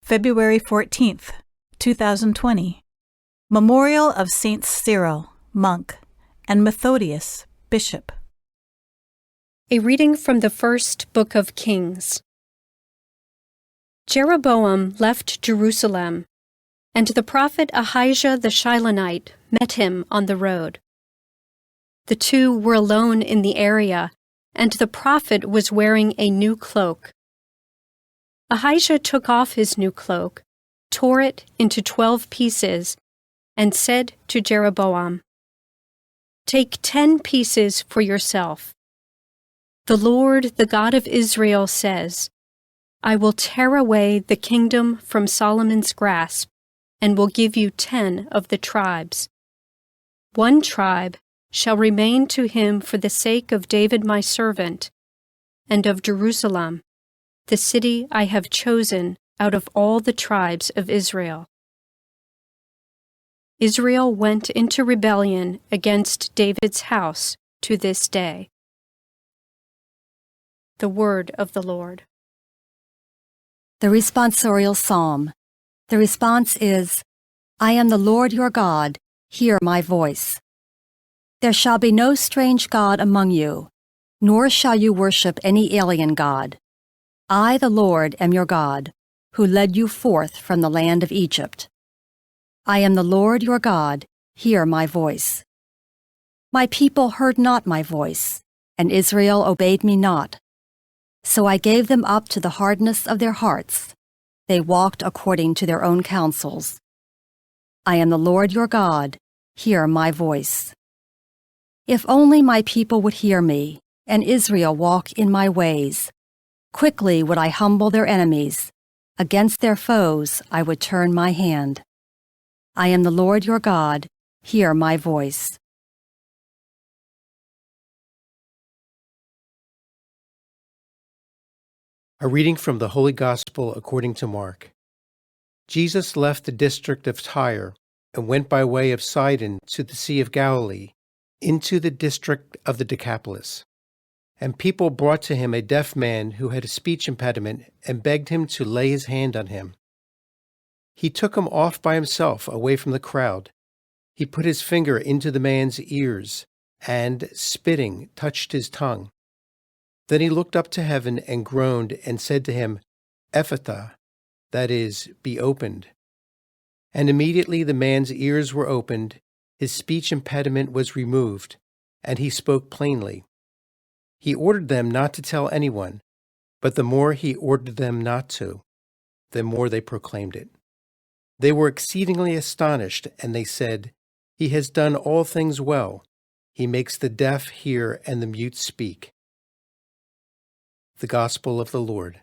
February 14th, 2020. Memorial of Saints Cyril, monk, and Methodius, bishop. A reading from the first book of Kings. Jeroboam left Jerusalem, and the prophet Ahijah the Shilonite met him on the road. The two were alone in the area, and the prophet was wearing a new cloak. Ahijah took off his new cloak, tore it into 12 pieces, and said to Jeroboam, "Take 10 pieces for yourself. The Lord, the God of Israel, says, I will tear away the kingdom from Solomon's grasp, and will give you 10 of the tribes. 1 tribe shall remain to him for the sake of David my servant, and of Jerusalem, the city I have chosen out of all the tribes of Israel." Israel went into rebellion against David's house to this day. The word of the Lord. The responsorial psalm. The response is, I am the Lord your God, hear my voice. There shall be no strange God among you, nor shall you worship any alien god. I, the Lord, am your God, who led you forth from the land of Egypt. I am the Lord your God, hear my voice. My people heard not my voice, and Israel obeyed me not. So I gave them up to the hardness of their hearts. They walked according to their own counsels. I am the Lord your God, hear my voice. If only my people would hear me, and Israel walk in my ways. Quickly would I humble their enemies. Against their foes I would turn my hand. I am the Lord your God, hear my voice. A reading from the Holy Gospel according to Mark. Jesus left the district of Tyre and went by way of Sidon to the Sea of Galilee, into the district of the Decapolis. And people brought to him a deaf man who had a speech impediment and begged him to lay his hand on him. He took him off by himself away from the crowd. He put his finger into the man's ears and, spitting, touched his tongue. Then he looked up to heaven and groaned and said to him, Ephphatha, that is, be opened. And immediately the man's ears were opened, his speech impediment was removed, and he spoke plainly. He ordered them not to tell anyone, but the more he ordered them not to, the more they proclaimed it. They were exceedingly astonished, and they said, He has done all things well. He makes the deaf hear and the mute speak. The Gospel of the Lord.